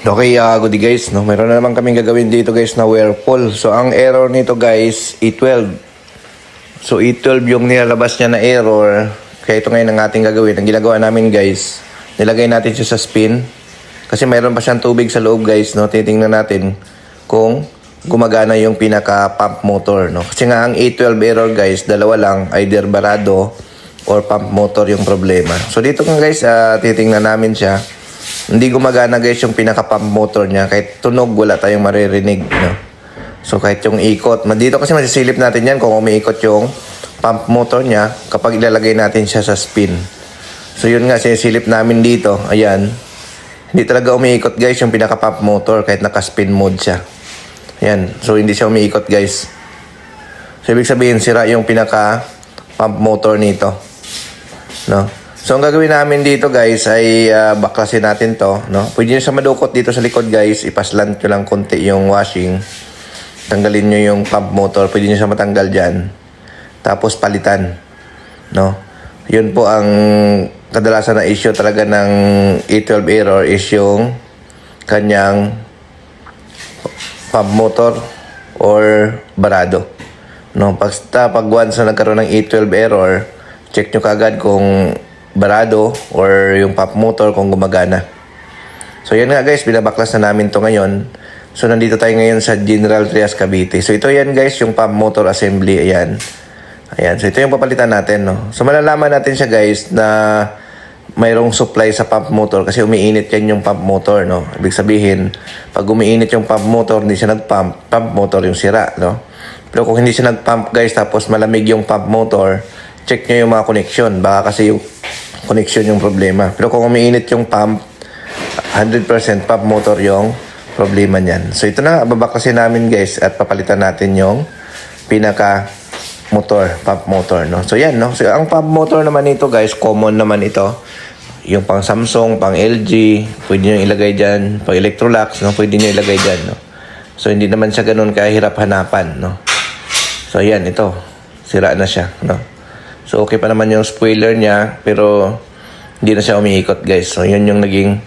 Okay, good day guys, no? Mayroon na naman kaming gagawin dito guys na whirlpool. So, ang error nito guys, E12. So, E12 yung nilalabas niya na error. Kaya ito ngayon ang ating gagawin. Ang ginagawa namin guys, nilagay natin siya sa spin. Kasi mayroon pa siyang tubig sa loob guys, no? Titingnan natin kung gumagana yung pinaka-pump motor, no? Kasi nga ang E12 error guys, dalawa lang, either barado or pump motor yung problema. So, dito nga guys, titingnan namin siya. Hindi gumagana guys yung pinaka-pump motor niya. Kahit tunog, wala tayong maririnig. No? So kahit yung ikot. Dito kasi masisilip natin yan kung umiikot yung pump motor niya kapag ilalagay natin siya sa spin. So yun nga, sinisilip namin dito. Ayan. Hindi talaga umiikot guys yung pinaka-pump motor kahit naka-spin mode siya. Ayan. So hindi siya umiikot guys. So ibig sabihin, sira yung pinaka-pump motor nito. No? So, ang gagawin namin dito guys ay baklasin natin to, no? Pwede nyo sa madukot dito sa likod guys, ipaslant nyo lang konti yung washing. Tanggalin nyo yung pump motor, pwede nyo sa matanggal dyan. Tapos palitan, no? Yun po ang kadalasan na issue talaga ng E12 error is yung kanyang pump motor or barado. No? Pag once na nagkaroon ng E12 error, check nyo kagad kung barado or yung pump motor kung gumagana. So yan nga guys, binabaklas na namin to ngayon. So nandito tayo ngayon sa General Trias Cavite. So ito yan guys, yung pump motor assembly. Ayan. Ayan. So ito yung papalitan natin, no? So malalaman natin siya guys na mayroong supply sa pump motor kasi umiinit yan yung pump motor, no? Ibig sabihin, pag umiinit yung pump motor, hindi siya nagpump, pump motor yung sira, no? Pero kung hindi siya nagpump guys, tapos malamig yung pump motor, check nyo yung mga connection. Baka kasi yung connection yung problema. Pero kung umiinit yung pump, 100% pump motor yung problema niyan. So ito na, babaklasin namin guys at papalitan natin yung pinaka motor, pump motor, no? So yan, no? So ang pump motor naman ito guys, common naman ito. Yung pang Samsung, pang LG, pwede nyo ilagay dyan. Pang Electrolux, no? Pwede nyo ilagay dyan, no? So hindi naman siya ganun kahirap hanapan, no? So yan, ito. Sira na siya, no? So, okay pa naman yung spoiler niya, pero hindi na siya umiikot, guys. So, yun yung naging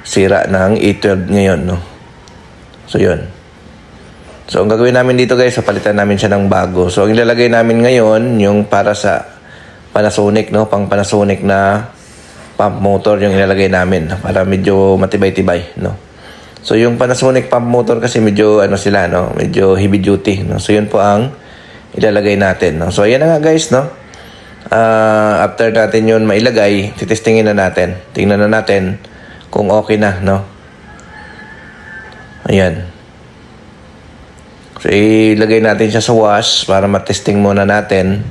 sira ng E12 ngayon, no? So, yun. So, ang gagawin namin dito, guys, papalitan namin siya ng bago. So, ang ilalagay namin ngayon, yung para sa Panasonic, no? Pang Panasonic na pump motor yung ilalagay namin para medyo matibay-tibay, no? So, yung Panasonic pump motor kasi medyo, sila, no? Medyo heavy duty, no? So, yun po ang ilalagay natin, no? So, ayan na nga, guys, no? After natin yun mailagay, titestingin na natin. Tingnan na natin kung okay na, no? Ayan. So, ilagay natin siya sa wash para matesting muna natin.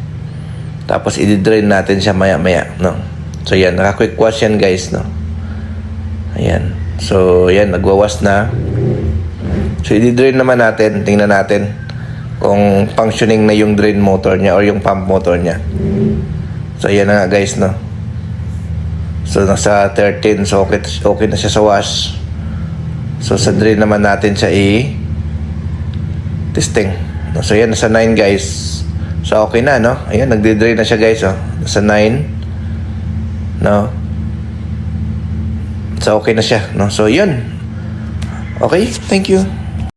Tapos, i-drain natin siya maya-maya, no? So, ayan. Naka-quick wash yan, guys, no? Ayan. So, ayan. Nagwa-wash na. So, i-drain naman natin. Tingnan natin kung functioning na yung drain motor niya or yung pump motor niya. So, ayan na nga guys, no? So, nasa 13. So, okay na siya sa wash. So, sa drain naman natin siya i-testing. So, ayan, nasa 9 guys. So, okay na, no? Ayan, nagde-drain na siya guys, oh. Nasa 9. No? So, okay na siya, no? So, yun. Okay, thank you.